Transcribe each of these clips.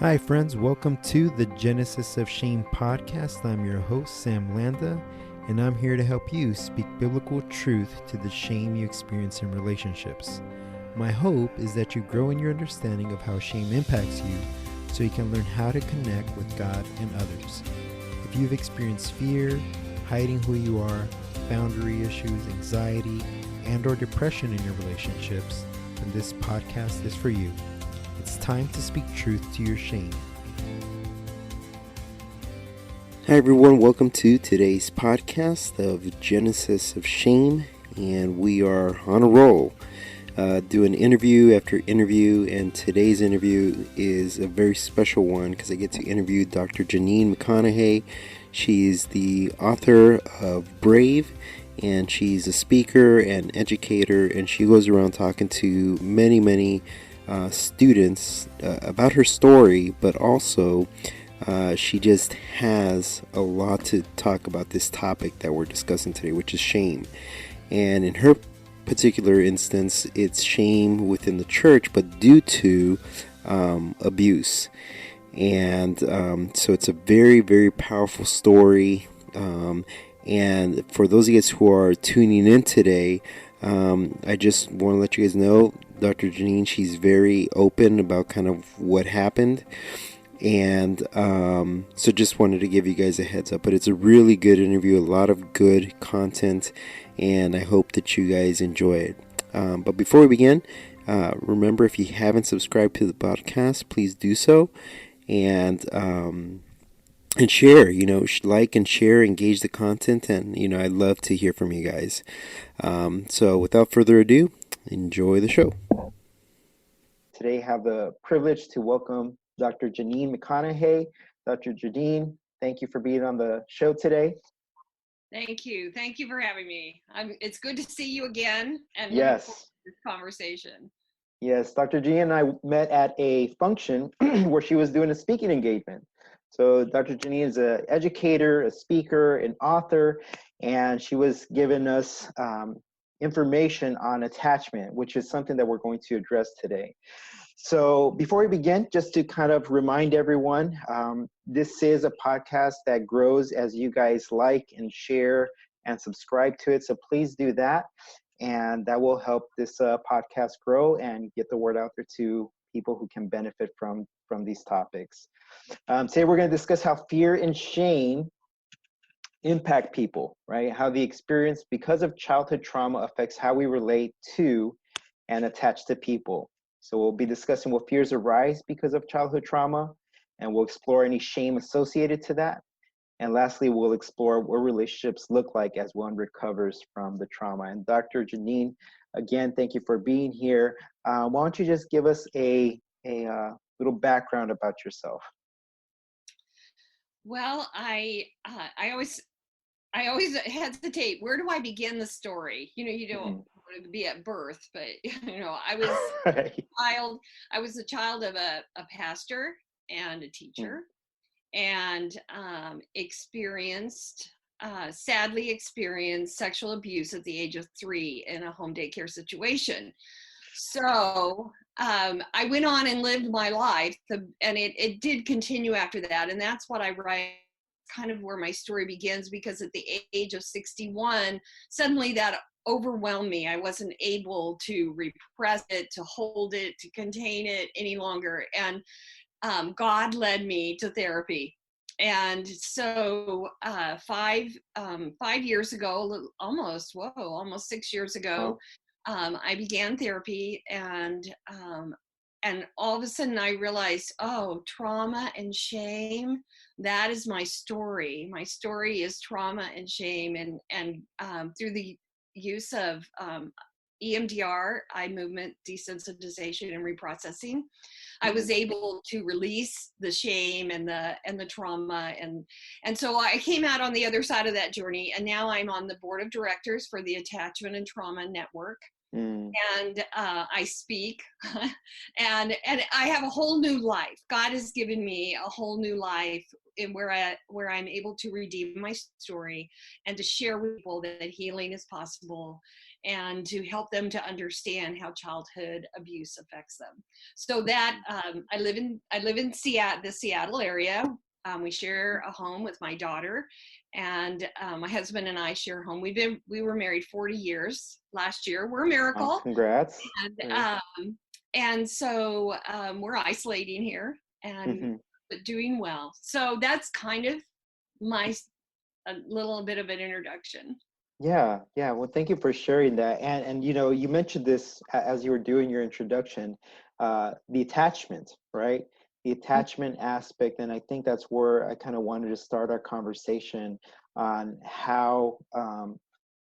Hi, friends. Welcome to the Genesis of Shame podcast. I'm your host, Sam Landa, and I'm here to help you speak biblical truth to the shame you experience in relationships. My hope is that you grow in your understanding of how shame impacts you so you can learn how to connect with God and others. If you've experienced fear, hiding who you are, boundary issues, anxiety, and/or depression in your relationships, then this podcast is for you. It's time to speak truth to your shame. Hi everyone, welcome to today's podcast of Genesis of Shame, and we are on a roll, doing interview after interview, and today's interview is a very special one because I get to interview Dr. Janyne McC. She's the author of Brave, and she's a speaker and educator, and she goes around talking to many students about her story, but also she just has a lot to talk about this topic that we're discussing today, which is shame. And in her particular instance, it's shame within the church, but due to abuse. And so it's a very powerful story. And for those of you guys who are tuning in today, I just want to let you guys know Dr. Janyne, she's very open about kind of what happened. And so just wanted to give you guys a heads up. But it's a really good interview, a lot of good content, and I hope that you guys enjoy it. But before we begin, remember, if you haven't subscribed to the podcast, please do so. And share, like and share, engage the content, and, I'd love to hear from you guys. So without further ado, enjoy the show. Today I have the privilege to welcome Dr. Janyne McC. Dr. Janyne, thank you for being on the show today. Thank you. Thank you for having me. It's good to see you again and yes, looking forward to this conversation. Yes, Dr. Janyne and I met at a function where she was doing a speaking engagement. So Dr. Janyne is an educator, a speaker, an author, and she was giving us information on attachment, which is something that we're going to address today. So before we begin, just to kind of remind everyone, this is a podcast that grows as you guys like and share and subscribe to it. So please do that. And that will help this podcast grow and get the word out there to people who can benefit from these topics. Today we're going to discuss how fear and shame impact people, right? How the experience because of childhood trauma affects how we relate to and attach to people. So we'll be discussing what fears arise because of childhood trauma, and we'll explore any shame associated to that. And lastly, we'll explore what relationships look like as one recovers from the trauma. And Dr. Janyne, again, thank you for being here. Why don't you just give us a little background about yourself? Well, I always hesitate. Where do I begin the story? You don't want to be at birth, but I was right. I was a child of a pastor and a teacher, and sadly experienced sexual abuse at the age of 3 in a home daycare situation. So I went on and lived my life, and it did continue after that. And that's what I write, kind of where my story begins, because at the age of 61, suddenly that overwhelmed me. I wasn't able to repress it, to hold it, to contain it any longer. And God led me to therapy. And so 5 years ago, almost 6 years ago, I began therapy, and all of a sudden I realized, trauma and shame, that is my story. My story is trauma and shame, and through the use of EMDR, eye movement desensitization and reprocessing, I was able to release the shame and the trauma, and so I came out on the other side of that journey, and now I'm on the board of directors for the Attachment and Trauma Network. And I speak, and I have a whole new life. God has given me a whole new life in where I'm able to redeem my story and to share with people that healing is possible, and to help them to understand how childhood abuse affects them. So that I live in Seattle, the Seattle area. We share a home with my daughter, and my husband and I share a home. We were married 40 years last year. We're a miracle. Congrats. And so we're isolating here and but doing well. So that's kind of a little bit of an introduction. Yeah. Well, thank you for sharing that. And you mentioned this as you were doing your introduction, the attachment, right? The attachment aspect, and I think that's where I kind of wanted to start our conversation on how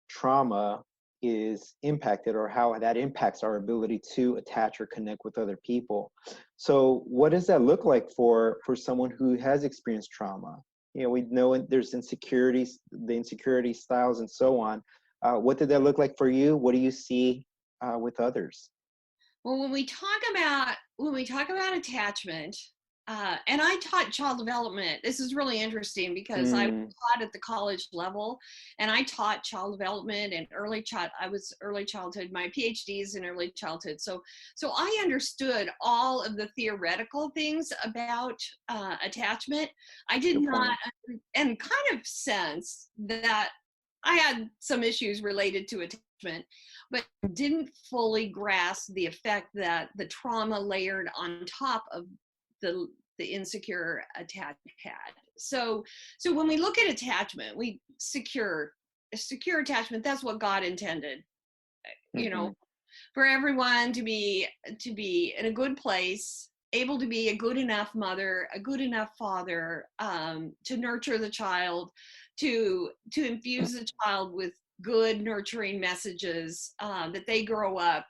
trauma is impacted, or how that impacts our ability to attach or connect with other people. So what does that look like for someone who has experienced trauma? We know there's insecurities, the insecurity styles and so on. What did that look like for you? What do you see with others? Well, when we talk about attachment, and I taught child development. This is really interesting because I taught at the college level, and I taught child development and I was early childhood. My PhD is in early childhood, so I understood all of the theoretical things about attachment. I did not, and kind of sense that I had some issues related to attachment, but didn't fully grasp the effect that the trauma layered on top of the insecure attachment had. So when we look at attachment, we secure attachment. That's what God intended, for everyone to be in a good place, able to be a good enough mother, a good enough father, to nurture the child, to infuse the child with good nurturing messages, that they grow up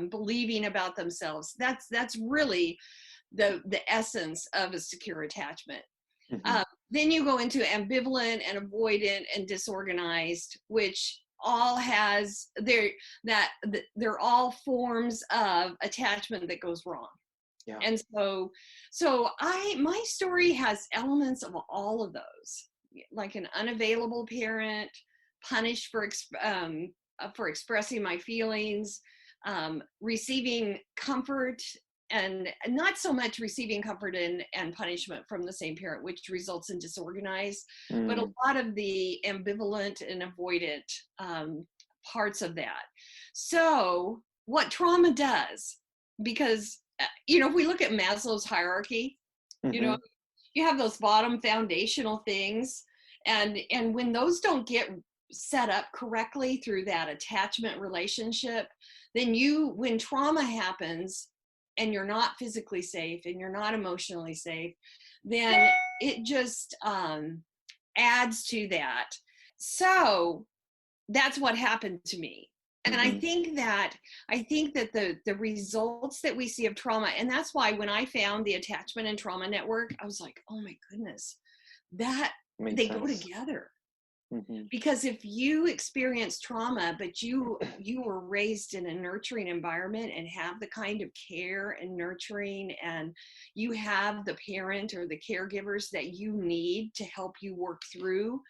believing about themselves. That's really the essence of a secure attachment. Then you go into ambivalent and avoidant and disorganized, which all they're all forms of attachment that goes wrong. Yeah. And so my story has elements of all of those, like an unavailable parent, punished for expressing my feelings, receiving comfort, and not so much receiving comfort and punishment from the same parent, which results in disorganized, but a lot of the ambivalent and avoidant parts of that. So what trauma does, because, if we look at Maslow's hierarchy, you have those bottom foundational things, and when those don't get set up correctly through that attachment relationship, then when trauma happens, and you're not physically safe and you're not emotionally safe, then it just adds to that. So that's what happened to me. And I think that the results that we see of trauma, and that's why when I found the Attachment and Trauma Network, I was like, oh my goodness, that they go together. Because if you experience trauma, but you were raised in a nurturing environment and have the kind of care and nurturing, and you have the parent or the caregivers that you need to help you work through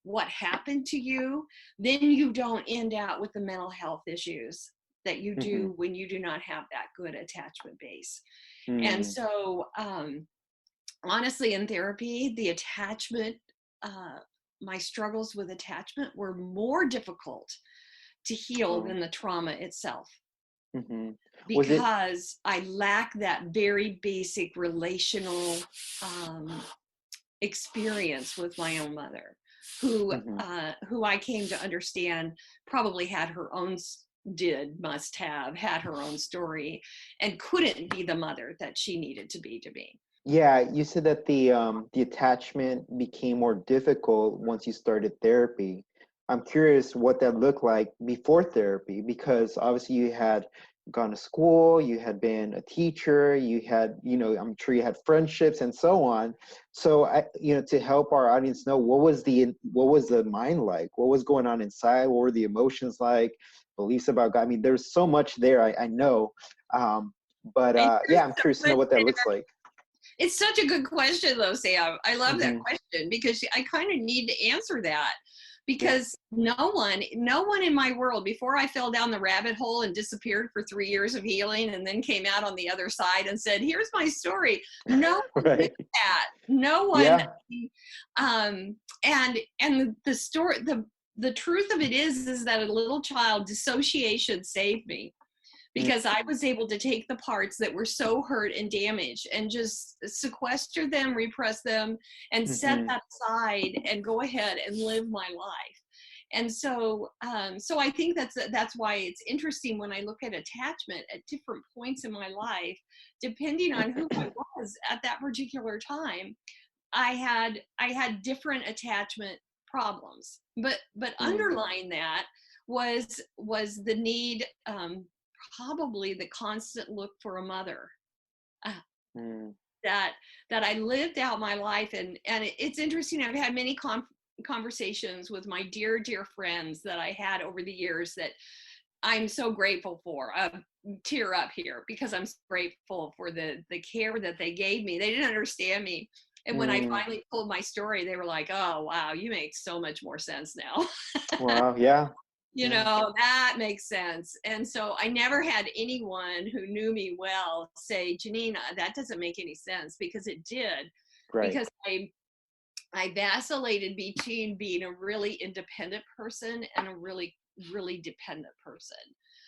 what happened to you, then you don't end out with the mental health issues that you do when you do not have that good attachment base. And so honestly, in therapy, the attachment, my struggles with attachment were more difficult to heal than the trauma itself. Because I lack that very basic relational experience with my own mother, who I came to understand probably had her own had her own story and couldn't be the mother that she needed to be to me. Yeah, you said that the attachment became more difficult once you started therapy. I'm curious what that looked like before therapy, because obviously you had gone to school, you had been a teacher, you had, I'm sure you had friendships and so on. So to help our audience know, what was the mind like? What was going on inside? What were the emotions like? Beliefs about God? I mean, there's so much there, I know. But I'm curious to know what that looks like. It's such a good question, though, Sam. I love that question because I kind of need to answer that. because no one in my world, before I fell down the rabbit hole and disappeared for 3 years of healing and then came out on the other side and said, here's my story. No one did Right. that. No one. Yeah. And the story, the truth of it is that a little child, dissociation saved me, because I was able to take the parts that were so hurt and damaged and just sequester them, repress them, and set that aside and go ahead and live my life. And so I think that's why it's interesting when I look at attachment at different points in my life, depending on who I was at that particular time. I had different attachment problems, but underlying that was the need, probably the constant look for a mother, that I lived out my life. And it's interesting. I've had many conversations with my dear friends that I had over the years that I'm so grateful for. Tear up here, because I'm so grateful for the care that they gave me. They didn't understand me. And when I finally told my story, they were like, oh, wow, you make so much more sense now. Wow. Yeah. You know, that makes sense. And so I never had anyone who knew me well say, Janyne, that doesn't make any sense, because it did. Right. Because I vacillated between being a really independent person and a really, really dependent person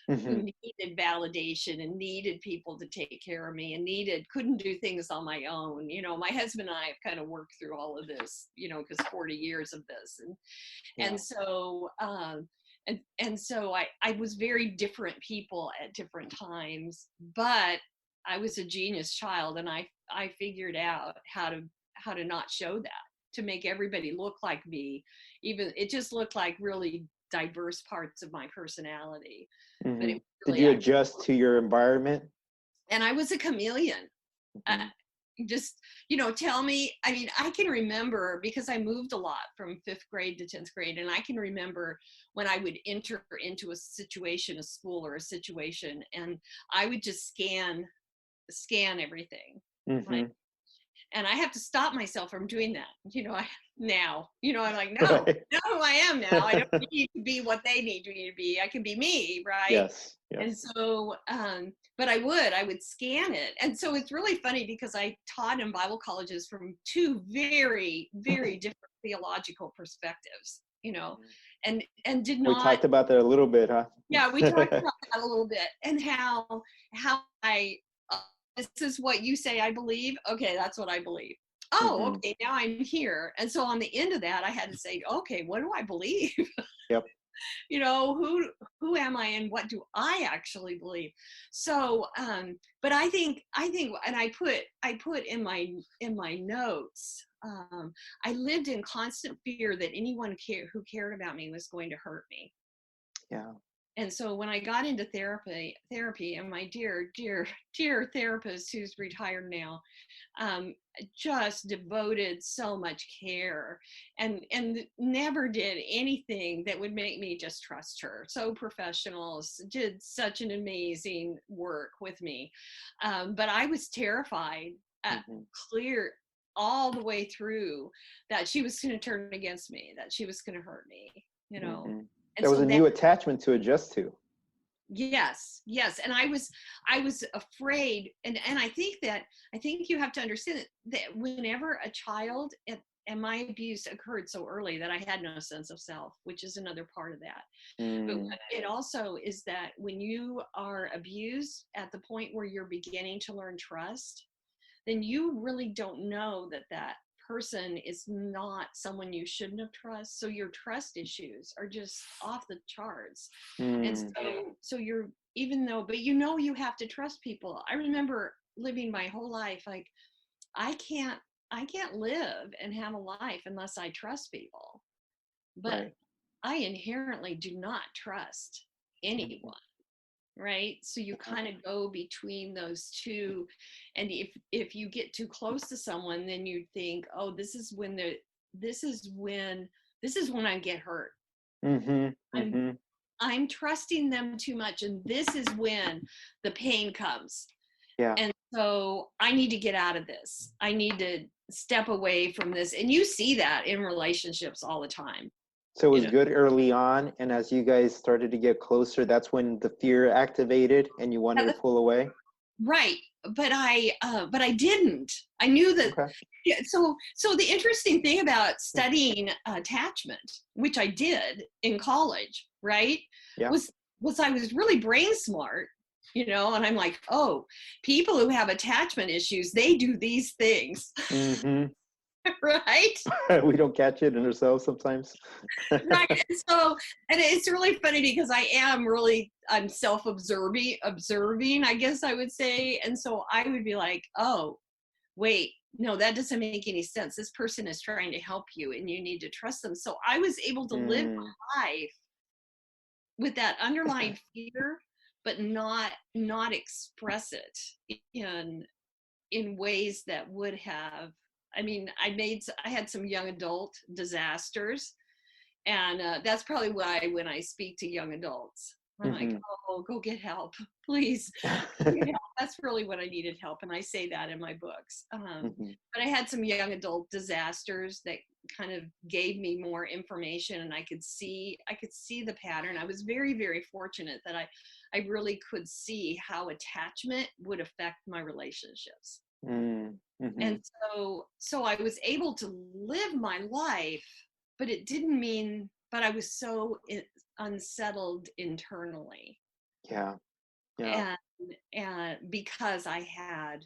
who needed validation and needed people to take care of me and couldn't do things on my own. You know, my husband and I have kind of worked through all of this, you know, because 40 years of this. And so, and so I was very different people at different times, but I was a genius child, and I figured out how to not show that, to make everybody look like me. Even it just looked like really diverse parts of my personality. But it really, did you adjust to your environment? And I was a chameleon. Just, you know, tell me, I mean, I can remember, because I moved a lot from 5th grade to 10th grade, and I can remember when I would enter into a situation, a school or a situation, and I would just scan everything. Right? And I have to stop myself from doing that. You know, I'm like, no, I know who I am now. I don't need to be what they need me to be. I can be me, right? Yes. And so, but I would scan it. And so it's really funny, because I taught in Bible colleges from 2 very, very different theological perspectives, you know, and did not. We talked about that a little bit, huh? Yeah, we talked about that a little bit, and how this is what you say I believe. Okay, that's what I believe. Oh, okay, now I'm here. And so on the end of that, I had to say, okay, what do I believe? Yep. You know, who am I, and what do I actually believe? So, but I think, and I put in my notes, I lived in constant fear that anyone who cared about me was going to hurt me. Yeah. And so when I got into therapy, and my dear therapist, who's retired now, just devoted so much care and never did anything that would make me just trust her. So professional, did such an amazing work with me. But I was terrified, clear all the way through, that she was going to turn against me, that she was going to hurt me, you know. And there was a new attachment to adjust to. Yes. And I was afraid. And I think you have to understand that whenever a child, and my abuse occurred so early that I had no sense of self, which is another part of that. But it also is that when you are abused at the point where you're beginning to learn trust, then you really don't know that person is not someone you shouldn't have trust. So your trust issues are just off the charts. And so you're, but you have to trust people. I remember living my whole life like, I can't live and have a life unless I trust people. But I inherently do not trust anyone. Right? So you kind of go between those two. And if you get too close to someone, then you think, oh, this is when I get hurt. I'm trusting them too much, and this is when the pain comes. Yeah. And so I need to get out of this. I need to step away from this. And you see that in relationships all the time. So it you was know. good early on, and as you guys started to get closer, that's when the fear activated and you wanted to pull away? Right, but I didn't. I knew that. Okay. Yeah, so the interesting thing about studying attachment, which I did in college, right, Yeah. was I was really brain smart, and I'm like, oh, people who have attachment issues, they do these things, Mm-hmm. right? We don't catch it in ourselves sometimes. Right. And it's really funny because I'm observing, I guess I would say. And so I would be like, oh, wait, no, that doesn't make any sense. This person is trying to help you and you need to trust them. So I was able to live Mm. my life with that underlying fear, but not express it in ways that would have, I mean, I had some young adult disasters. And that's probably why when I speak to young adults, I'm like, Mm-hmm. oh, go get help, please. Go get help. That's really what I needed help. And I say that in my books. Mm-hmm. But I had some young adult disasters that kind of gave me more information, and I could see the pattern. I was very, very fortunate that I really could see how attachment would affect my relationships. Mm-hmm. And so I was able to live my life, but it didn't mean, but I was so unsettled internally. Yeah. Yeah. And because I had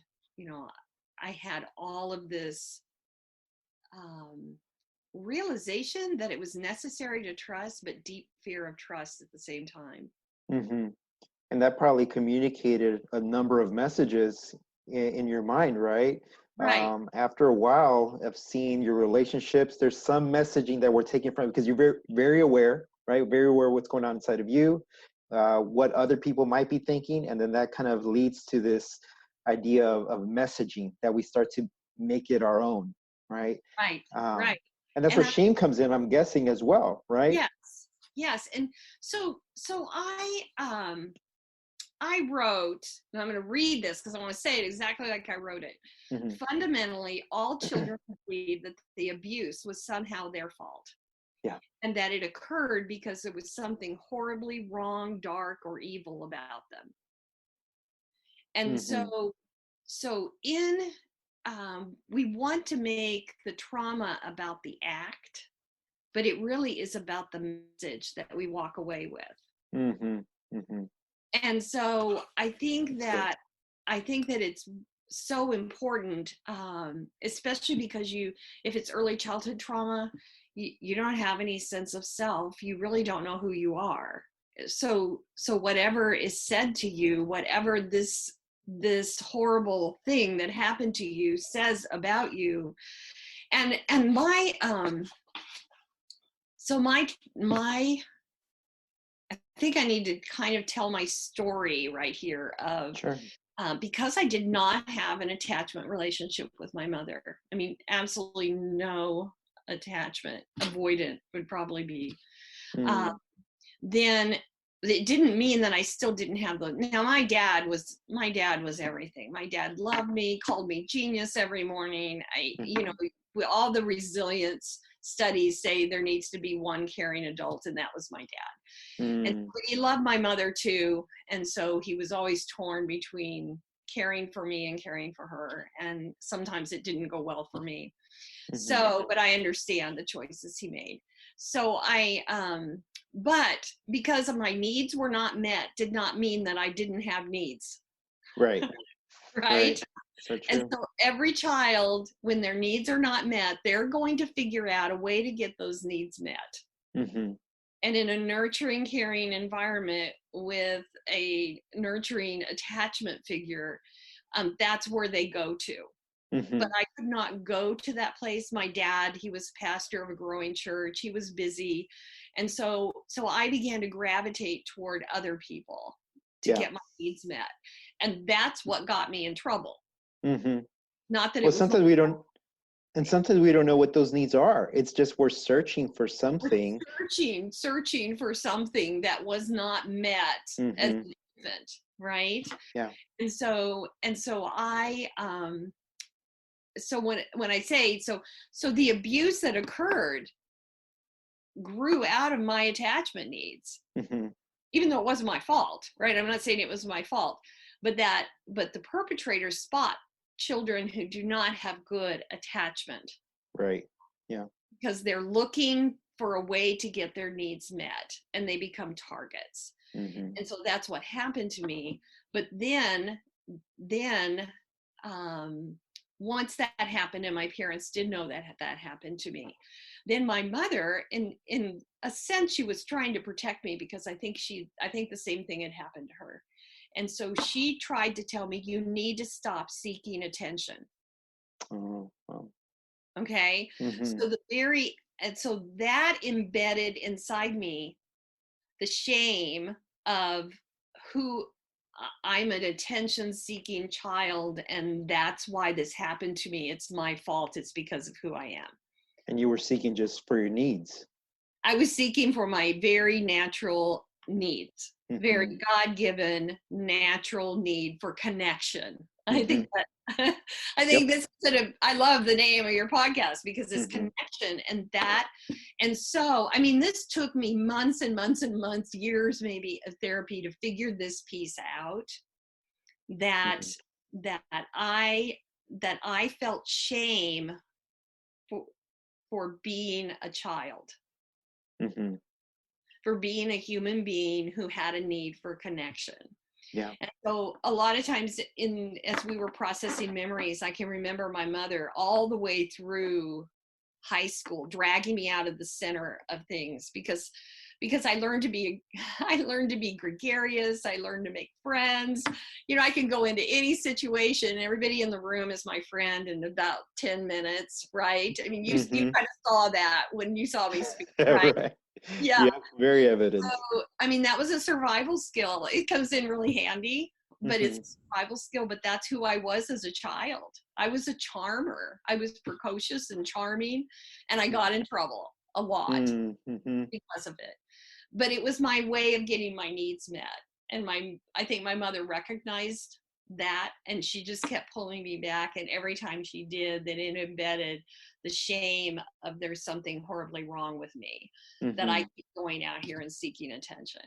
all of this um, realization that it was necessary to trust, but deep fear of trust at the same time. Mm-hmm. And that probably communicated a number of messages in your mind, right? Right. After a while of seeing your relationships, there's some messaging that we're taking from, because you're very, very aware, right? Very aware of what's going on inside of you, what other people might be thinking. And then that kind of leads to this idea of messaging that we start to make it our own, right? Right. Um, Right. and that's And where shame comes in, I'm guessing, as well, right? yes. And so I wrote, and I'm going to read this because I want to say it exactly like I wrote it. Mm-hmm. Fundamentally, all children believe that the abuse was somehow their fault. Yeah. And that it occurred because there was something horribly wrong, dark, or evil about them. And Mm-hmm. we want to make the trauma about the act, but it really is about the message that we walk away with. Mm-hmm. Mm-hmm. And so I think that it's so important, especially because if it's early childhood trauma, you don't have any sense of self. You really don't know who you are. So whatever is said to you, whatever this horrible thing that happened to you says about you, and my I think I need to kind of tell my story right here of Sure. because I did not have an attachment relationship with my mother. I mean, absolutely no attachment. Avoidant would probably be. Mm. Then it didn't mean that I still didn't have the. Now my dad was everything. My dad loved me, called me genius every morning. All the resilience studies say there needs to be one caring adult, and that was my dad. And Mm. he loved my mother too, and so he was always torn between caring for me and caring for her, and sometimes it didn't go well for me. Mm-hmm. But I understand the choices he made. So but because of my needs were not met did not mean that I didn't have needs. Right. Right. Right. So And true. so every child, when their needs are not met, they're going to figure out a way to get those needs met. Mm-hmm. And in a nurturing, caring environment with a nurturing attachment figure, that's where they go to. Mm-hmm. But I could not go to that place. My dad, he was pastor of a growing church. He was busy. And so I began to gravitate toward other people to Yeah. get my needs met. And that's what got me in trouble. Mm-hmm. Not that Well, it was sometimes we don't know what those needs are. It's just we're searching for something. searching for something that was not met as Mm-hmm. an infant, right? Yeah. And so I so when I say so the abuse that occurred grew out of my attachment needs, even though it wasn't my fault, right? I'm not saying it was my fault, but the perpetrators spot children who do not have good attachment. Right. Yeah. Because they're looking for a way to get their needs met, and they become targets. And so that's what happened to me. But then once that happened, and my parents did know that happened to me, then my mother, in a sense, she was trying to protect me, because I think the same thing had happened to her. And so she tried to tell me, you need to stop seeking attention. Oh, wow. Okay. So that embedded inside me the shame of who I'm an attention seeking child, and that's why this happened to me. It's my fault. It's because of who I am. And you were seeking just for your needs. I was seeking for my very natural needs, very God-given natural need for connection. I think this sort of, I love the name of your podcast, because it's connection and so, I mean, this took me months and months and months, years maybe, of therapy to figure this piece out, that I felt shame for being a child, for being a human being who had a need for connection. Yeah. And so a lot of times as we were processing memories, I can remember my mother all the way through high school dragging me out of the center of things, because I learned to be gregarious. I learned to make friends. I can go into any situation. Everybody in the room is my friend in about 10 minutes, right? I mean, you kind of saw that when you saw me speak, right? Right. Yeah. Very evident. So, I mean, that was a survival skill. It comes in really handy, but it's a survival skill. But that's who I was as a child. I was a charmer. I was precocious and charming, and I got in trouble a lot because of it. But it was my way of getting my needs met. And I think my mother recognized that, and she just kept pulling me back. And every time she did, then it embedded the shame of there's something horribly wrong with me, that I keep going out here and seeking attention.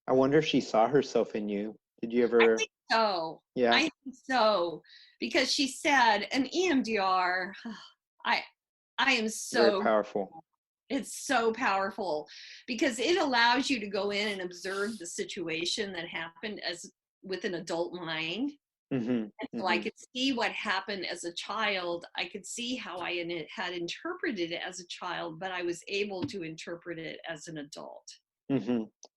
I wonder if she saw herself in you. Did you ever? I think so. Yeah. I think so, because she said an EMDR. I am so very powerful. It's so powerful, because it allows you to go in and observe the situation that happened as with an adult mind. And so I could see what happened as a child. I could see how I had interpreted it as a child, but I was able to interpret it as an adult.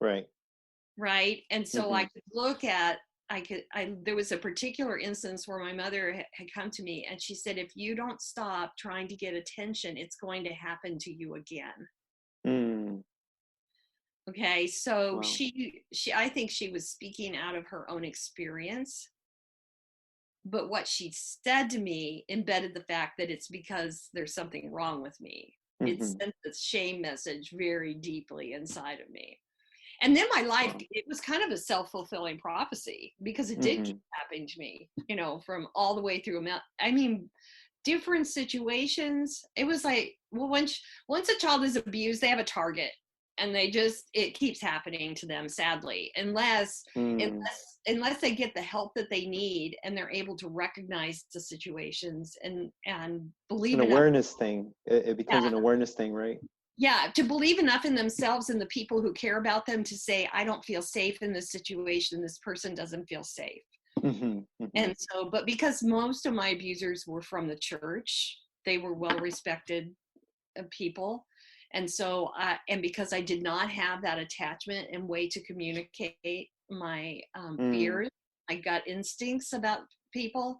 Right. And so I could look at, there was a particular instance where my mother had come to me, and she said, if you don't stop trying to get attention, it's going to happen to you again. Okay. So wow. I think she was speaking out of her own experience. But what she said to me embedded the fact that it's because there's something wrong with me. It sent the shame message very deeply inside of me. And then my life, it was kind of a self-fulfilling prophecy, because it did keep happening to me, from all the way through. I mean, different situations. It was like, well, once a child is abused, they have a target, and it keeps happening to them, sadly, unless they get the help that they need, and they're able to recognize the situations and believe. It's an awareness thing. It becomes an awareness thing, right? Yeah, to believe enough in themselves and the people who care about them to say, I don't feel safe in this situation. This person doesn't feel safe. And so, but because most of my abusers were from the church, they were well-respected people. And so, and because I did not have that attachment and way to communicate my fears, my gut instincts about people,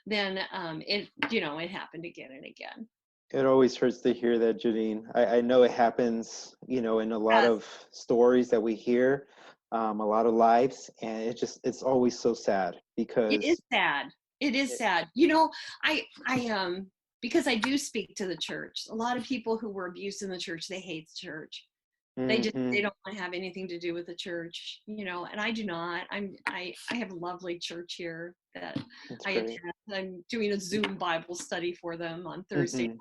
then it happened again and again. It always hurts to hear that, Janyne. I know it happens, in a lot of stories that we hear, a lot of lives, and it's always so sad, because it is sad. It is sad. I because I do speak to the church. A lot of people who were abused in the church, they hate the church. They don't want to have anything to do with the church, and I do not. I have a lovely church here that I attend. I'm doing a Zoom Bible study for them on Thursday nights.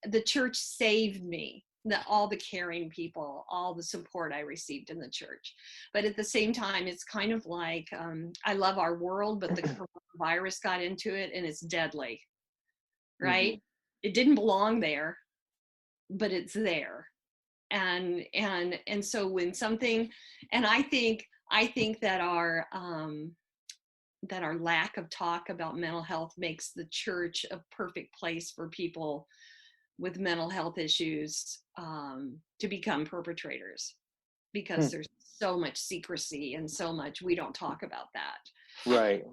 The church saved me all the caring people, all the support I received in the church. But at the same time, it's kind of like, I love our world, but the coronavirus got into it and it's deadly, right? It didn't belong there, but it's there. And so when something, and I think that our lack of talk about mental health makes the church a perfect place for people with mental health issues to become perpetrators, because there's so much secrecy and so much we don't talk about that. Right.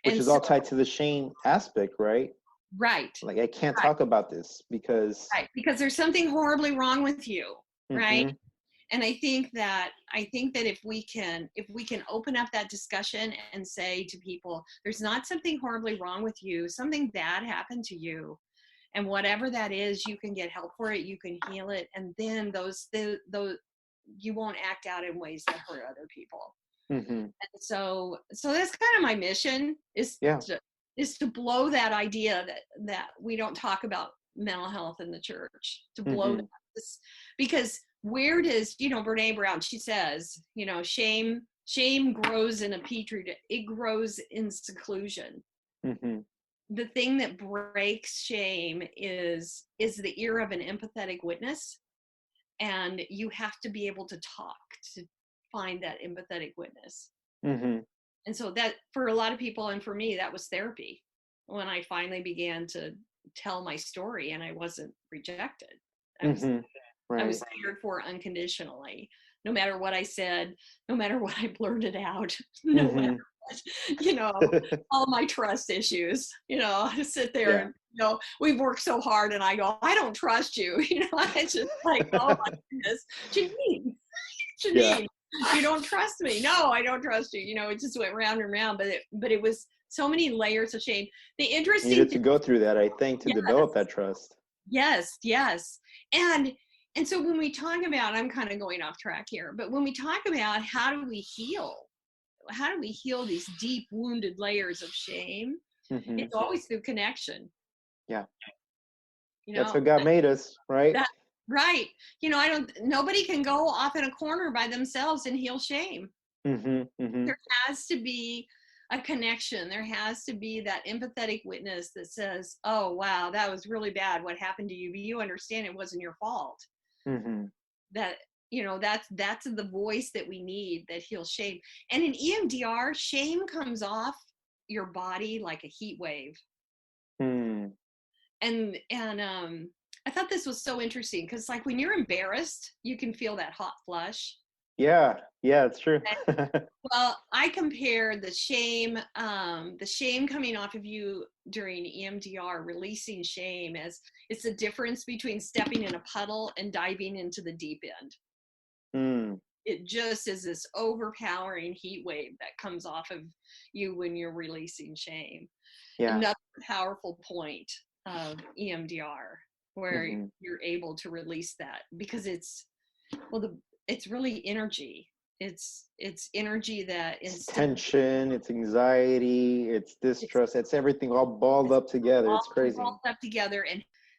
Which is all tied to the shame aspect, right? Right. Like, I can't talk about this because there's something horribly wrong with you, right? And I think that if we can open up that discussion and say to people, there's not something horribly wrong with you, something bad happened to you, and whatever that is, you can get help for it, you can heal it, and then those you won't act out in ways that hurt other people. And so that's kind of my mission, is to blow that idea that we don't talk about mental health in the church, to blow that, because where does, Brene Brown, she says, shame grows in a petri dish. It grows in seclusion. The thing that breaks shame is the ear of an empathetic witness, and you have to be able to talk to find that empathetic witness. And so that, for a lot of people, and for me, that was therapy, when I finally began to tell my story and I wasn't rejected. I was cared for unconditionally, no matter what I said, no matter what I blurted out, no matter what, all my trust issues, I sit there and, we've worked so hard, and I go, I don't trust you. It's just like, oh my goodness, Janyne, you don't trust me. No, I don't trust you. It just went round and round, but it was so many layers of shame. The interesting you needed to go through that, I think, to develop that trust. Yes. And so when we talk about, I'm kind of going off track here, but when we talk about how do we heal these deep wounded layers of shame, it's always through connection. That's what God made us, right? Right. Nobody can go off in a corner by themselves and heal shame. There has to be a connection. There has to be that empathetic witness that says, oh, wow, that was really bad what happened to you, but you understand it wasn't your fault. That, that's the voice that we need that heals shame. And in EMDR, shame comes off your body like a heat wave. And I thought this was so interesting, because like when you're embarrassed, you can feel that hot flush. Yeah, it's true. Well, I compare the shame coming off of you during EMDR, releasing shame, as it's the difference between stepping in a puddle and diving into the deep end. It just is this overpowering heat wave that comes off of you when you're releasing shame. Another powerful point of EMDR, where you're able to release that, because it's really energy. It's energy that is tension, it's anxiety, it's distrust, it's everything all balled up together. It's crazy. Balled up together,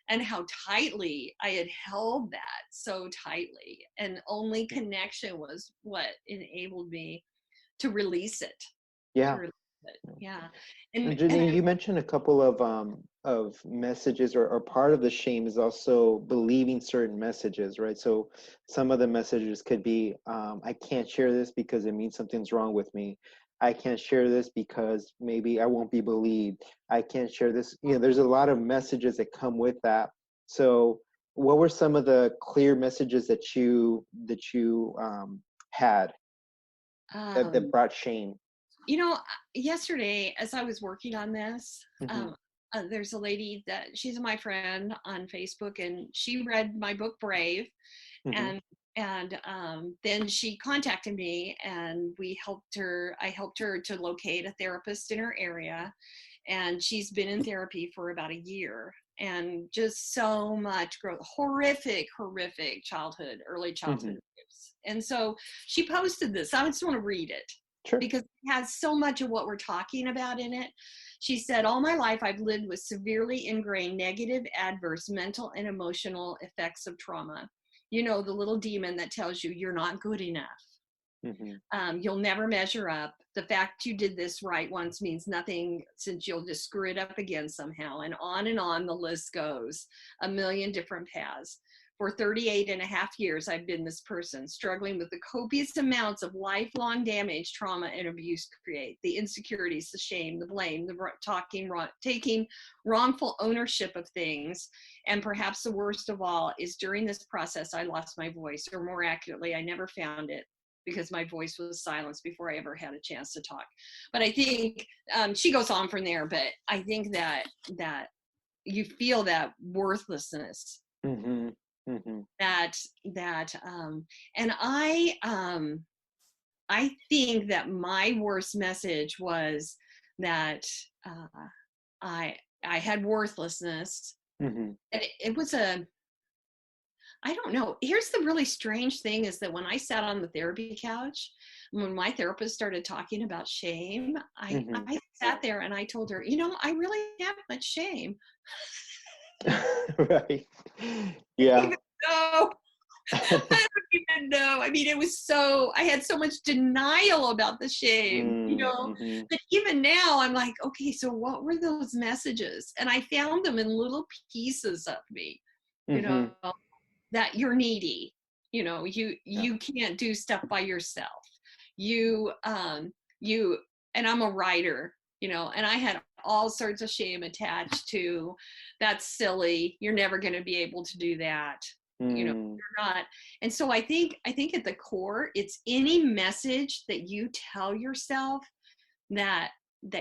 and how tightly I had held that, so tightly, and only connection was what enabled me to release it. And Janyne, you mentioned a couple of messages, or part of the shame is also believing certain messages, right? So some of the messages could be, I can't share this because it means something's wrong with me. I can't share this because maybe I won't be believed. I can't share this. There's a lot of messages that come with that. So what were some of the clear messages that you had that brought shame? Yesterday, as I was working on this, there's a lady that, she's my friend on Facebook, and she read my book Brave, and then she contacted me, and I helped her to locate a therapist in her area, and she's been in therapy for about a year, and just so much growth, horrific childhood, early childhood abuse. And so she posted this. I just want to read it. Sure. Because it has so much of what we're talking about in it. She said, all my life I've lived with severely ingrained negative, adverse mental and emotional effects of trauma. You know, the little demon that tells you you're not good enough. You'll never measure up. The fact you did this right once means nothing, since you'll just screw it up again somehow. And on the list goes, a million different paths. For 38 and a half years, I've been this person, struggling with the copious amounts of lifelong damage trauma and abuse create. The insecurities, the shame, the blame, the taking wrongful ownership of things. And perhaps the worst of all is, during this process, I lost my voice, or more accurately, I never found it, because my voice was silenced before I ever had a chance to talk. But I think she goes on from there, but I think that you feel that worthlessness. And I think that my worst message was that I had worthlessness. And it was I don't know. Here's the really strange thing, is that when I sat on the therapy couch, when my therapist started talking about shame, I sat there and I told her, you know, I really have much shame. Right. Yeah. I don't even know. I mean, it was I had so much denial about the shame, you know, that even now I'm like, okay, so what were those messages? And I found them in little pieces of me, you know, that you're needy, you know, you can't do stuff by yourself. And I'm a writer, you know, and I had all sorts of shame attached to, that's silly, you're never going to be able to do that, you know, you're not. And so I think at the core, it's any message that you tell yourself that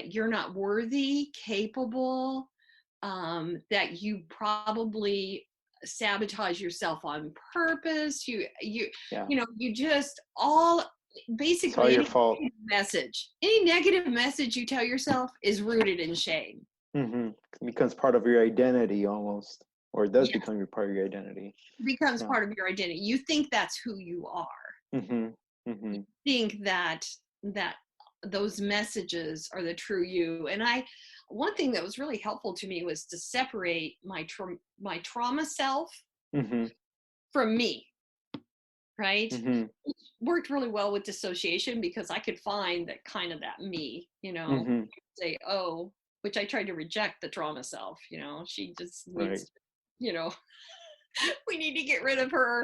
you're not worthy, capable, that you probably sabotage yourself on purpose. You know, you just basically, it's all your fault. Any negative message you tell yourself is rooted in shame. It becomes part of your identity almost, or it does become part of your identity. It becomes part of your identity. You think that's who you are. You think that those messages are the true you. And one thing that was really helpful to me was to separate my trauma self from me, right? It worked really well with dissociation, because I could find that me, you know, say, oh, which I tried to reject the trauma self, you know, she just needs, you know, we need to get rid of her.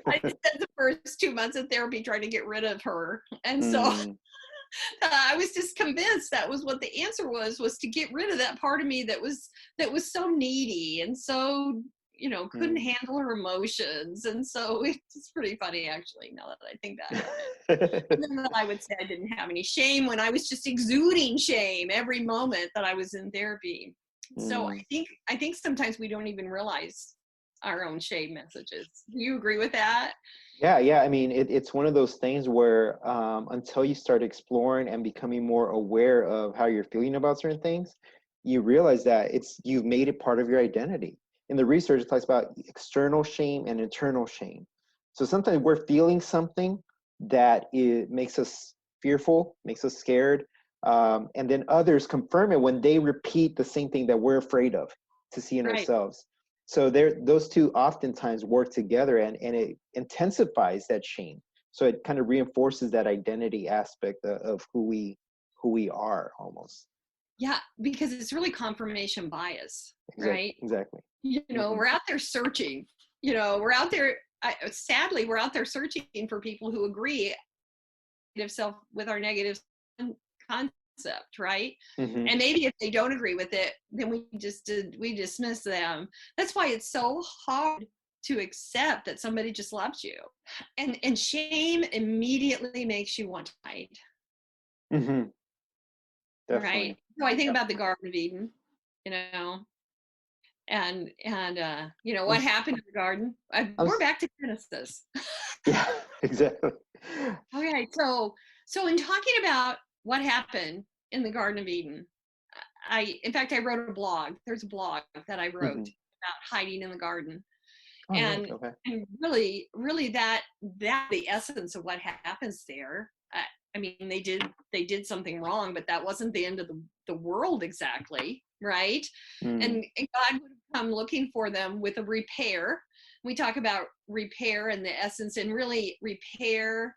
I spent the first 2 months of therapy trying to get rid of her. And so I was just convinced that was what the answer was to get rid of that part of me that was so needy and so, you know, couldn't handle her emotions. And so it's pretty funny, actually, now that I think that. And then I would say I didn't have any shame, when I was just exuding shame every moment that I was in therapy. So I think sometimes we don't even realize our own shame messages. Do you agree with that? Yeah. I mean, it's one of those things where until you start exploring and becoming more aware of how you're feeling about certain things, you realize that you've made it part of your identity. In the research, it talks about external shame and internal shame. So sometimes we're feeling something that makes us fearful, makes us scared, and then others confirm it when they repeat the same thing that we're afraid of to see in ourselves. So those two oftentimes work together, and it intensifies that shame. So it kind of reinforces that identity aspect of who we are almost. Yeah, because it's really confirmation bias, right? Exactly. You know, we're out there searching, you know, we're out there, sadly, we're out there searching for people who agree with our negative concept, right? And maybe if they don't agree with it, then we dismiss them. That's why it's so hard to accept that somebody just loves you. And shame immediately makes you want to hide. Definitely. Right? So I think about the Garden of Eden, you know, and you know, what happened in the garden? We're back to Genesis. Yeah, exactly. Okay, so in talking about what happened in the Garden of Eden, in fact, I wrote a blog. There's a blog that I wrote about hiding in the garden. And really that the essence of what happens there. I mean, they did something wrong, but that wasn't the end of the world exactly, right? And God would come looking for them with a repair. We talk about repair and the essence, and really repair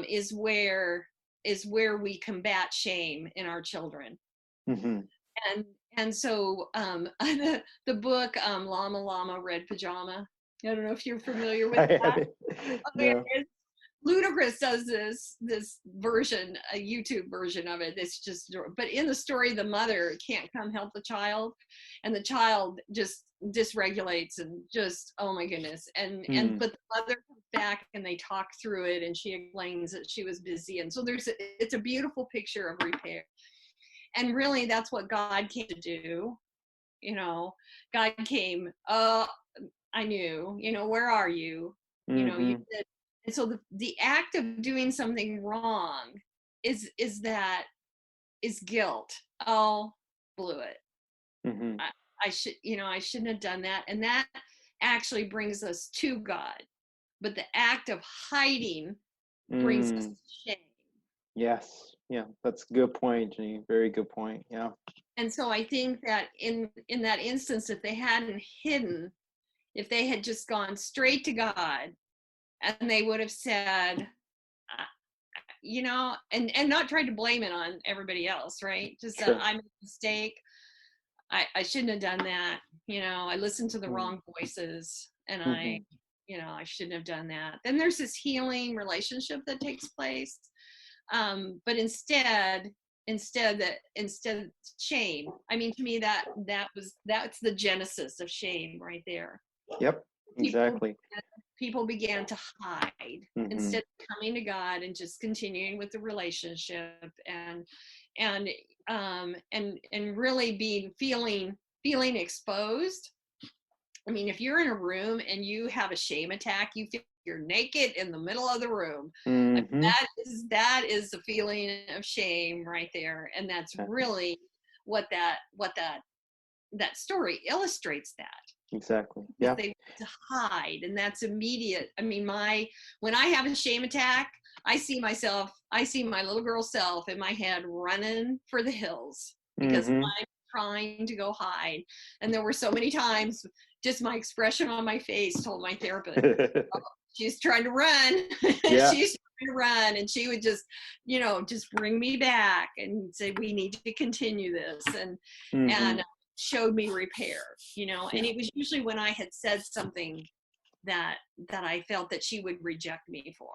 is where we combat shame in our children. Mm-hmm. And so the book Llama Llama Red Pajama. I don't know if you're familiar with that. No. Ludacris does this version, a YouTube version of it. It's just, but in the story, the mother can't come help the child, and the child just dysregulates and just, oh my goodness. And but the mother comes back and they talk through it, and she explains that she was busy, and so it's a beautiful picture of repair. And really, that's what God came to do. God came. I knew. Where are you? You did. And so the act of doing something wrong is guilt. Oh, blew it. I shouldn't have done that. And that actually brings us to God. But the act of hiding brings us to shame. Yes. Yeah, that's a good point, Janyne. Very good point. Yeah. And so I think that in that instance, if they hadn't hidden, if they had just gone straight to God, and they would have said, and not tried to blame it on everybody else, right? Just Sure. that I made a mistake. I shouldn't have done that. I listened to the wrong voices, and I shouldn't have done that. Then there's this healing relationship that takes place. But instead shame. I mean, to me, that's the genesis of shame right there. Yep. Exactly. People began to hide instead of coming to God and just continuing with the relationship and really feeling exposed. I mean, if you're in a room and you have a shame attack, you feel you're naked in the middle of the room. Like that is the feeling of shame right there, and that's really what that story illustrates. That exactly. Yeah. they want to hide, and that's immediate. I mean, when I have a shame attack, I see my little girl self in my head running for the hills because I'm trying to go hide. And there were so many times just my expression on my face told my therapist, oh, she's trying to run. Yeah. She's trying to run, and she would just bring me back and say, we need to continue this, and showed me repair, and it was usually when I had said something that I felt that she would reject me for.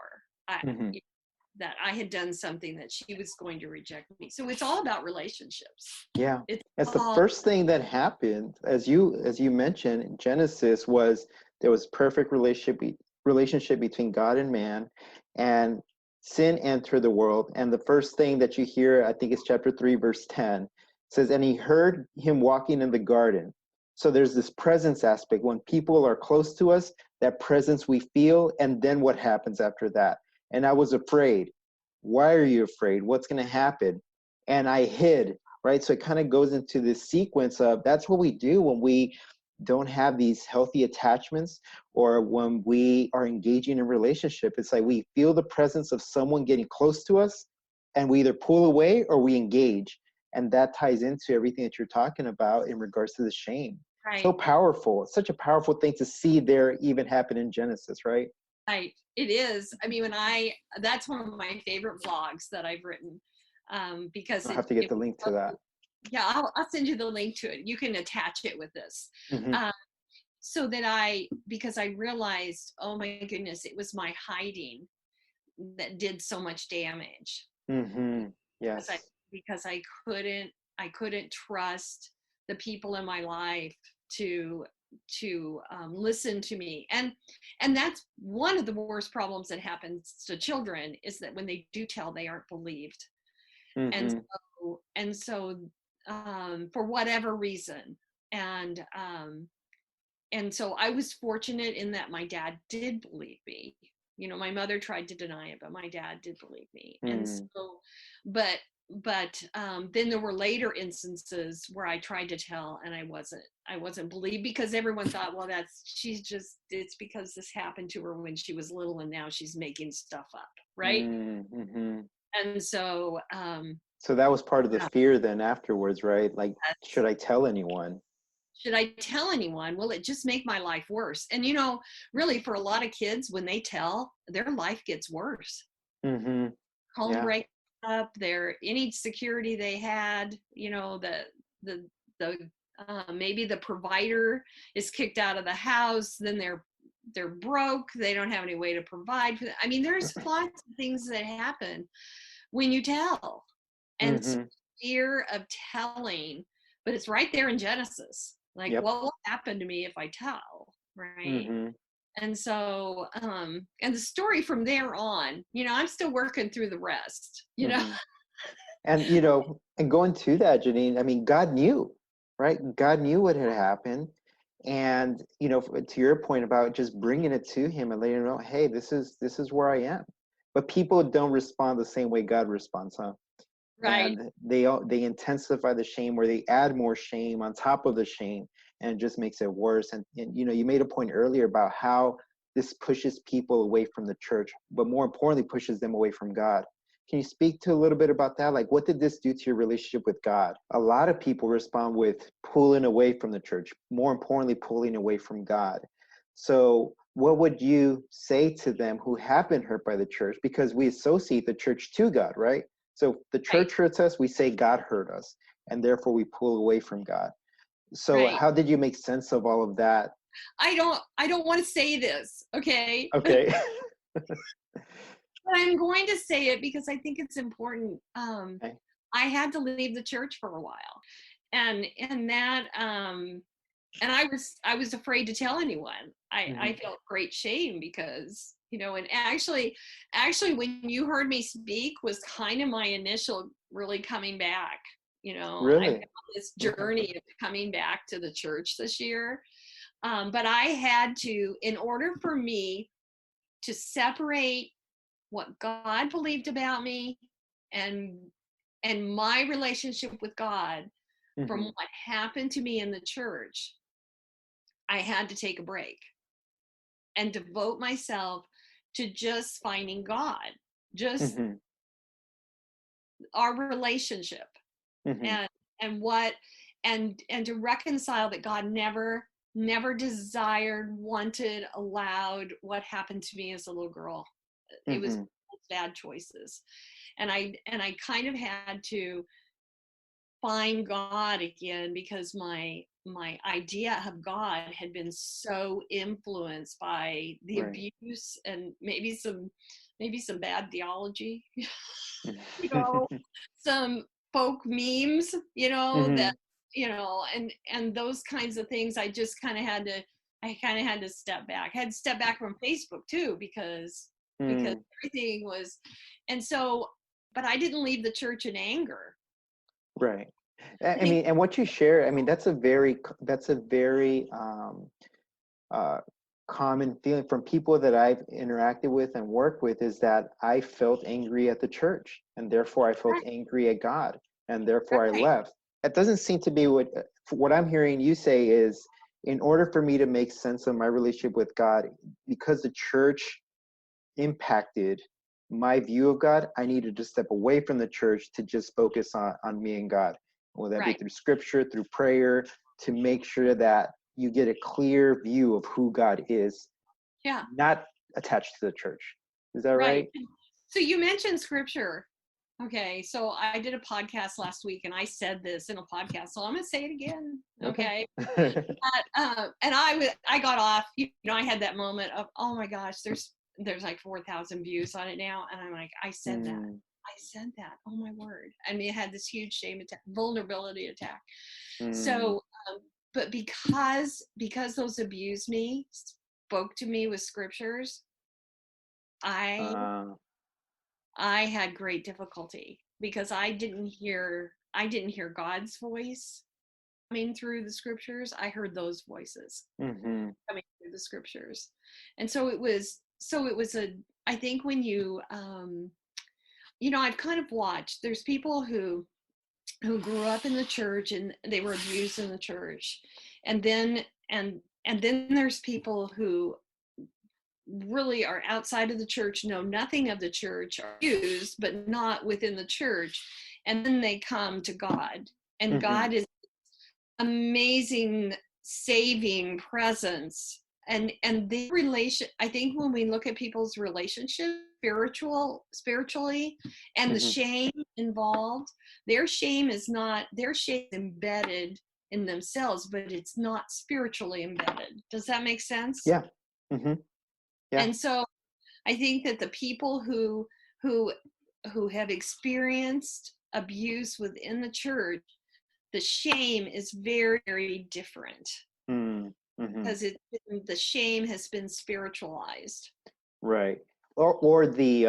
That I had done something that she was going to reject me. So it's all about relationships. Yeah. That's the first thing that happened, as you mentioned in Genesis, was there was perfect relationship between God and man, and sin entered the world. And the first thing that you hear, I think it's chapter 3, verse 10, says, and he heard him walking in the garden. So there's this presence aspect. When people are close to us, that presence we feel, and then what happens after that? And I was afraid. Why are you afraid? What's going to happen? And I hid, right? So it kind of goes into this sequence of that's what we do when we don't have these healthy attachments, or when we are engaging in relationship. It's like we feel the presence of someone getting close to us, and we either pull away or we engage. And that ties into everything that you're talking about in regards to the shame. Right. So powerful. It's such a powerful thing to see there even happen in Genesis, right? Right. It is. I mean, that's one of my favorite blogs that I've written, because I'll have to get the link to that. Yeah, I'll send you the link to it. You can attach it with this. So that because I realized, oh my goodness, it was my hiding that did so much damage. Yes. Because I couldn't trust the people in my life to listen to me, and that's one of the worst problems that happens to children, is that when they do tell, they aren't believed. And so for whatever reason, and so I was fortunate in that my dad did believe me. My mother tried to deny it, but my dad did believe me. And so but then there were later instances where I tried to tell, and I wasn't believed, because everyone thought, well, it's because this happened to her when she was little, and now she's making stuff up, right? And so, So that was part of the yeah, fear then afterwards, right? Like, should I tell anyone? should I tell anyone? Will it just make my life worse? And, you know, really for a lot of kids, when they tell, their life gets worse. Mm-hmm. Home Yeah. breaks up, their any security they had, you know, the the maybe the provider is kicked out of the house, then they're broke, they don't have any way to provide for them. I mean, there's lots of things that happen when you tell. And so Mm-hmm. fear of telling, but it's right there in Genesis. Like, Yep. what will happen to me if I tell? Right. Mm-hmm. And so, and the story from there on, you know, I'm still working through the rest, you know. Mm-hmm. And and going to that, Janyne, I mean, God knew, right? God knew what had happened, and to your point about just bringing it to Him and letting Him know, hey, this is where I am. But people don't respond the same way God responds, huh? Right. And they intensify the shame, or they add more shame on top of the shame, and it just makes it worse. And you made a point earlier about how this pushes people away from the church, but more importantly pushes them away from God. Can you speak to a little bit about that? Like, what did this do to your relationship with God? A lot of people respond with pulling away from the church, more importantly pulling away from God. So what would you say to them who have been hurt by the church? Because we associate the church to God, right? So the Right. church hurts us, we say God hurt us, and therefore we pull away from God. So Right. how did you make sense of all of that? I don't want to say this, okay? Okay. But I'm going to say it because I think it's important. Okay. I had to leave the church for a while. And that and I was afraid to tell anyone. I Mhm. felt great shame because, you know, and actually when you heard me speak was kind of my initial really coming back. You know, I've been Really? on this Okay. journey of coming back to the church this year. But I had to, in order for me to separate what God believed about me and my relationship with God from Hmm. what happened to me in the church, I had to take a break and devote myself to just finding God, just Hmm. our relationship, Hmm. and what and to reconcile that God never desired, wanted, allowed what happened to me as a little girl. It was Hmm. bad choices. And I kind of had to find God again because my idea of God had been so influenced by the Right. abuse and maybe some bad theology, you know, Hmm. some folk memes, you know, that Hmm. and those kinds of things. I kind of had to step back. I had to step back from Facebook too because everything was, and so, but I didn't leave the church in anger. Right. I I think mean, and what you share, I mean, that's a very uh, common feeling from people that I've interacted with and worked with, is that I felt angry at the church, and therefore I felt right, angry at God, and therefore I right, left. That doesn't seem to be what I'm hearing you say is, in order for me to make sense of my relationship with God, because the church impacted my view of God, I needed to step away from the church to just focus on me and God. Will that be right. through scripture, through prayer, to make sure that you get a clear view of who God is, Yeah, not attached to the church. Is that right. right? So you mentioned scripture. Okay, so I did a podcast last week and I said this in a podcast, so I'm gonna say it again. Okay. Okay. And I got off, I had that moment of, oh my gosh, there's like 4,000 views on it now. And I'm like, I said that. Mm, I said that. Oh my word. I mean, it had this huge shame attack, vulnerability attack. mm, So, but because those abused me, spoke to me with scriptures, I uh, I had great difficulty because I didn't hear God's voice coming through the scriptures. I heard those voices mhm, coming through the scriptures. And so it was a, I think when I've kind of watched, there's people who grew up in the church and they were abused in the church. And then there's people who really are outside of the church, know nothing of the church, are used, but not within the church. And then they come to God, and God is amazing, saving presence. And the relation, I think when we look at people's relationship, spiritually, and the shame involved, their shame is embedded in themselves, but it's not spiritually embedded. Does that make sense? Yeah. Yeah. And so I think that the people who have experienced abuse within the church, the shame is very, very different, because the shame has been spiritualized. Right. Or the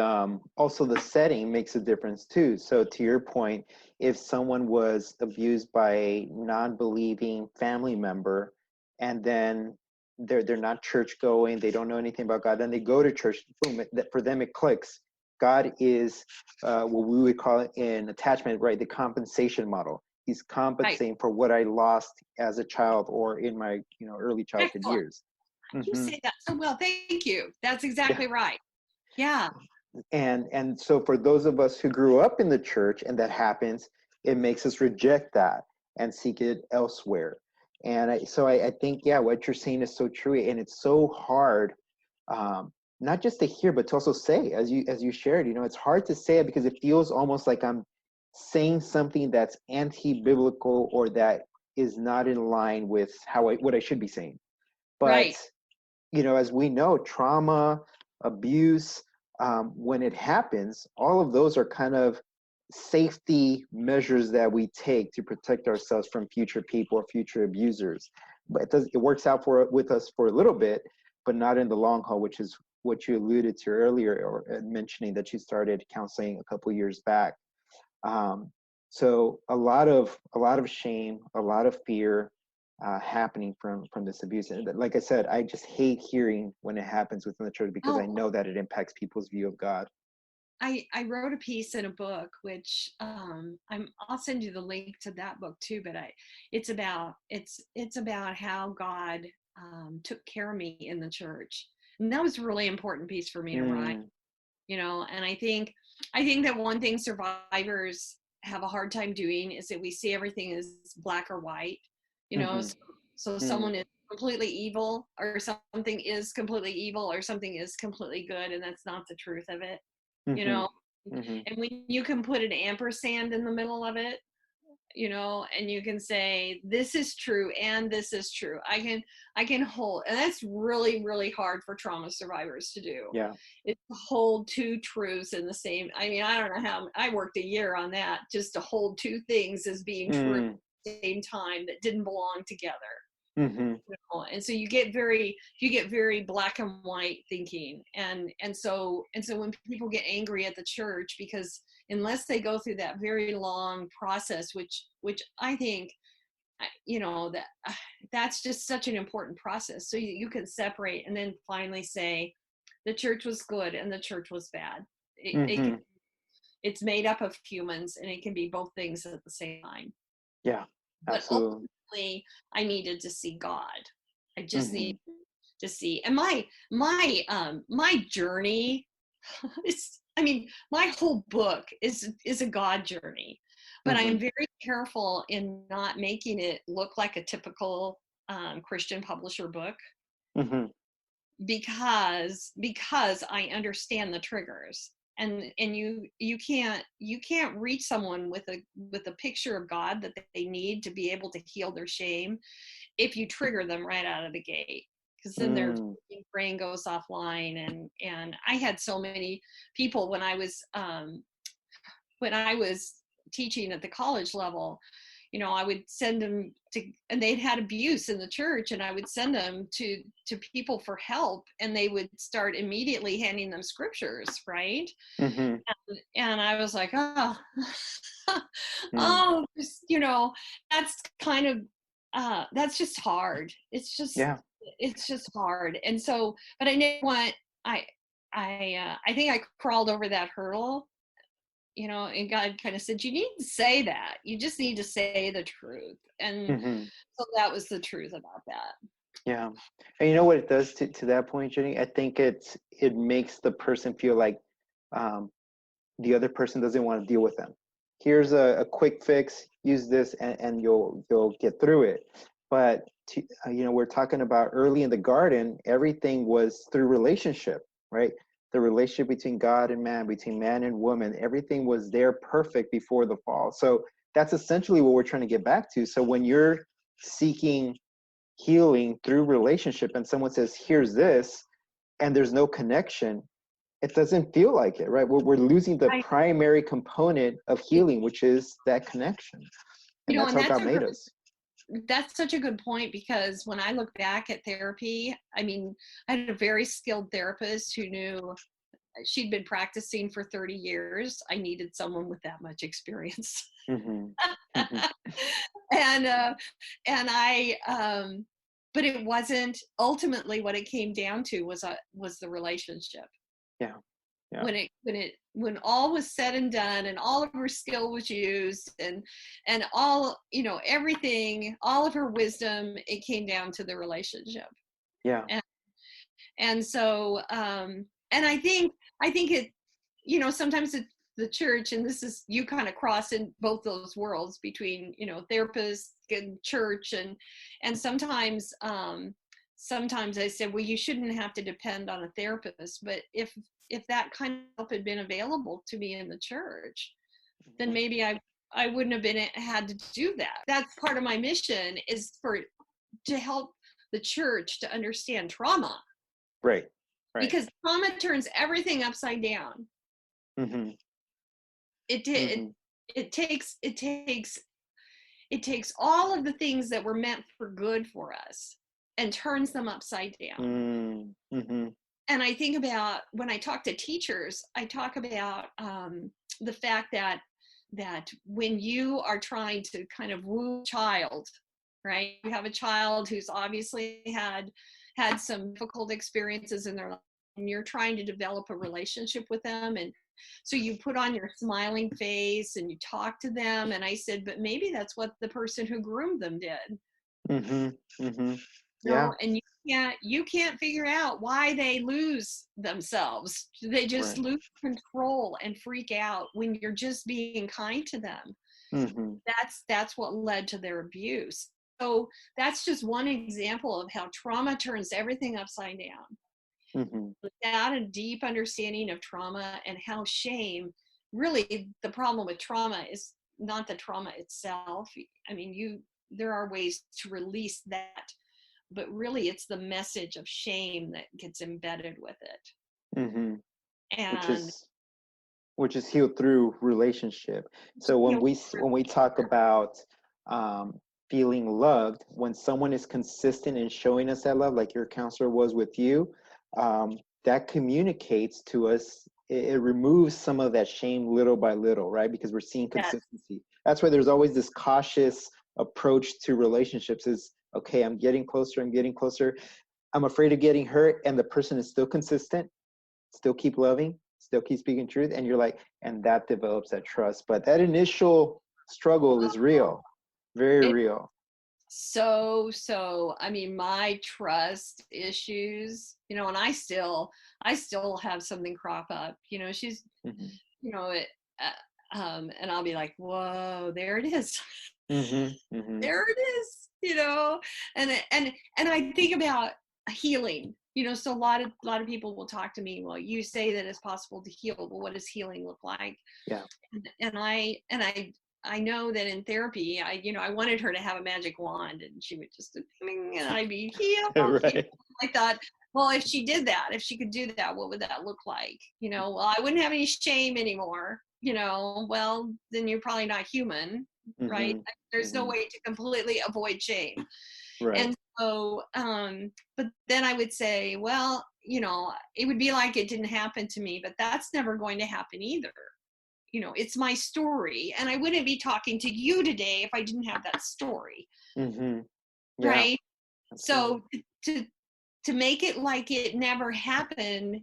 also the setting makes a difference too. So to your point, if someone was abused by a non-believing family member, and then they're not church going, they don't know anything about God, then they go to church, boom, for them it clicks. God is what we would call it in attachment, right? The compensation model. He's compensating for what I lost as a child or in my early childhood Excellent. years. You say that so well. Thank you. That's exactly right. Yeah. And so for those of us who grew up in the church and that happens, it makes us reject that and seek it elsewhere. And I think, yeah, what you're saying is so true. And it's so hard, not just to hear, but to also say, as you shared, it's hard to say it because it feels almost like I'm saying something that's anti-biblical or that is not in line with what I should be saying. But, right. As we know, trauma, abuse, when it happens, all of those are kind of safety measures that we take to protect ourselves from future people or future abusers. But it works out with us for a little bit, but not in the long haul, which is what you alluded to earlier, or mentioning that you started counseling a couple years back. So a lot of shame, a lot of fear happening from this abuse. And like I said, I just hate hearing when it happens within the church because I know that it impacts people's view of God. I wrote a piece in a book, which I'll send you the link to that book too. But it's about how God took care of me in the church, and that was a really important piece for me to write. And I think that one thing survivors have a hard time doing is that we see everything as black or white. So someone is completely evil, or something is completely evil, or something is completely good, and that's not the truth of it. And when you can put an ampersand in the middle of it, and you can say, this is true and this is true, I can hold, and that's really, really hard for trauma survivors to do. Yeah. It's to hold two truths in the same, I don't know how, I worked a year on that, just to hold two things as being true at the same time that didn't belong together. And so you get very black and white thinking, and so when people get angry at the church, because unless they go through that very long process, which I think that's just such an important process, so you can separate and then finally say the church was good and the church was bad. It's made up of humans, and it can be both things at the same time. Yeah, absolutely. But ultimately, I needed to see God. I just need to see. And my journey is, my whole book is a God journey. But I am very careful in not making it look like a typical Christian publisher book. Because I understand the triggers. And you can't reach someone with a picture of God that they need to be able to heal their shame if you trigger them right out of the gate, because then their brain goes offline. And I had so many people when I was teaching at the college level, I would send them to, and they'd had abuse in the church, and I would send them to people for help, and they would start immediately handing them scriptures, right? And I was like, oh, that's kind of, that's just hard. It's just hard. And so, but I never want, I think I crawled over that hurdle. And God kind of said, you need to say that. You just need to say the truth. And so that was the truth about that. Yeah. And you know what it does to that point, Jenny? I think it makes the person feel like um, the other person doesn't want to deal with them. Here's a quick fix, use this and you'll get through it. But we're talking about early in the garden, everything was through relationship, right? The relationship between God and man, between man and woman, everything was there perfect before the fall. So that's essentially what we're trying to get back to. So when you're seeking healing through relationship and someone says, here's this, and there's no connection, it doesn't feel like it, right? We're losing the I, primary component of healing, which is that connection. And that's and how God made us. that's such a good point, because when I look back at therapy, I mean, I had a very skilled therapist who knew she'd been practicing for 30 years. I needed someone with that much experience. Mm-hmm. Mm-hmm. and but it wasn't ultimately what it came down to was the relationship. Yeah. Yeah. When all was said and done and all of her skill was used and all, everything, all of her wisdom, it came down to the relationship. Yeah. And so and I think it, sometimes the church, and this is, you kind of cross in both those worlds between, therapists and church, and sometimes I said, well, you shouldn't have to depend on a therapist, but if that kind of help had been available to me in the church, then maybe I wouldn't have had to do that. That's part of my mission, is to help the church to understand trauma. Right. Right. Because trauma turns everything upside down. Mm-hmm. It did. Mm-hmm. It takes all of the things that were meant for good for us and turns them upside down. Mm-hmm. And I think about, when I talk to teachers, I talk about the fact that when you are trying to kind of woo a child, right? You have a child who's obviously had some difficult experiences in their life, and you're trying to develop a relationship with them. And so you put on your smiling face and you talk to them. And I said, but maybe that's what the person who groomed them did. Mm-hmm. Mm-hmm. Yeah. No, and you can't figure out why they lose themselves. They just Right. lose control and freak out when you're just being kind to them. Mm-hmm. That's what led to their abuse. So that's just one example of how trauma turns everything upside down. Mm-hmm. Without a deep understanding of trauma and how shame, really the problem with trauma is not the trauma itself. I mean, there are ways to release that, but really it's the message of shame that gets embedded with it. Mm-hmm. Which And is healed through relationship. So you when we talk about um, feeling loved, when someone is consistent in showing us that love, like your counselor was with you, that communicates to us. It removes some of that shame little by little, right? Because we're seeing that consistency. That's why there's always this cautious approach to relationships. Is okay, I'm getting closer. I'm getting closer. I'm afraid of getting hurt, and the person is still consistent, still keep loving, still keep speaking truth, and you're like, and that develops that trust. But that initial struggle is real, very it real. so I mean, my trust issues, and I still have something crop up. She's, Mm-hmm. it, and I'll be like, whoa, there it is. Mm-hmm. Mm-hmm. There it is, and I think about healing. So a lot of people will talk to me, well, you say that it's possible to heal, but what does healing look like? Yeah. And I know that in therapy, I wanted her to have a magic wand and she would just, and I'd be healed. Right. I thought, well, if she did that, if she could do that, what would that look like? Well, I wouldn't have any shame anymore. Well, then you're probably not human, right? Mm-hmm. There's no Mm-hmm. way to completely avoid shame. Right. And so, but then I would say, well, it would be like it didn't happen to me, but that's never going to happen either. It's my story, and I wouldn't be talking to you today if I didn't have that story, Mm-hmm. Yeah. right? Absolutely. So to make it like it never happened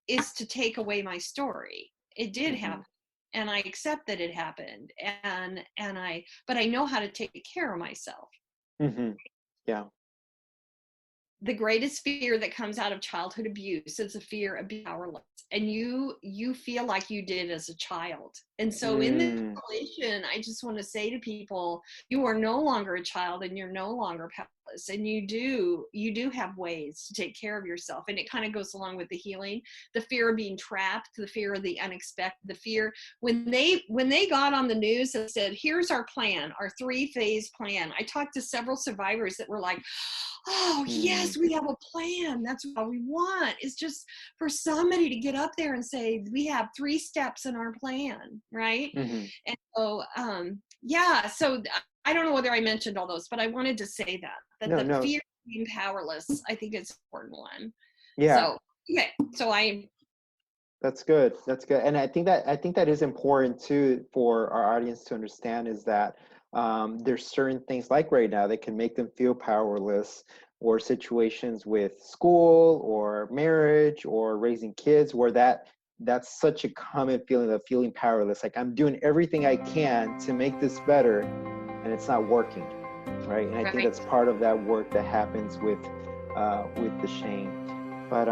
is to take away my story. It did Mm-hmm. happen, and I accept that it happened, but I know how to take care of myself. Mm-hmm. Yeah. the greatest fear that comes out of childhood abuse is the fear of being powerless. And you feel like you did as a child. And so in this relation, I just want to say to people, you are no longer a child and you're no longer powerless. And you do have ways to take care of yourself. And it kind of goes along with the healing, the fear of being trapped, the fear of the unexpected, the fear when they got on the news and said, here's our plan, our 3-phase plan. I talked to several survivors that were like, oh yes, we have a plan. That's what we want. It's just for somebody to get up there and say, we have 3 steps in our plan, right? And so, so I don't know whether I mentioned all those, but I wanted to say that the fear of being powerless, I think is an important one. Yeah. So That's good. That's good. And I think that is important too for our audience to understand, is that there's certain things like right now that can make them feel powerless, or situations with school or marriage or raising kids where that's such a common feeling of feeling powerless. Like, I'm doing everything I can to make this better and it's not working, right? And I think that's part of that work that happens with the shame. But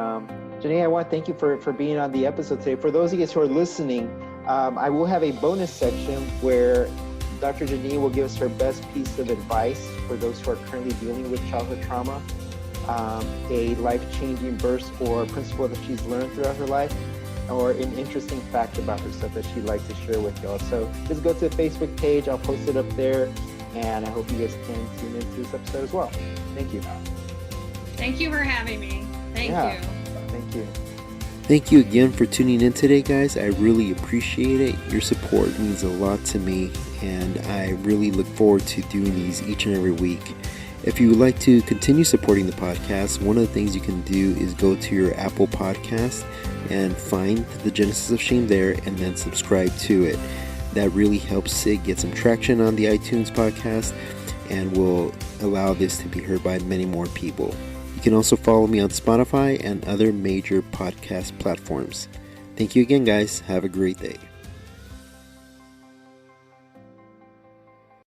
Janyne, I want to thank you for being on the episode today. For those of you guys who are listening, I will have a bonus section where Dr. Janyne will give us her best piece of advice for those who are currently dealing with childhood trauma, a life-changing verse or principle that she's learned throughout her life, or an interesting fact about herself that she'd like to share with y'all. So just go to the Facebook page. I'll post it up there, and I hope you guys can tune into this episode as well. Thank you. Thank you for having me. Thank you. Thank you. Thank you again for tuning in today, guys. I really appreciate it. Your support means a lot to me, and I really look forward to doing these each and every week. If you would like to continue supporting the podcast, one of the things you can do is go to your Apple Podcast and find the Genesis of Shame there, and then subscribe to it. That really helps it get some traction on the iTunes podcast and will allow this to be heard by many more people. You can also follow me on Spotify and other major podcast platforms. Thank you again, guys. Have a great day.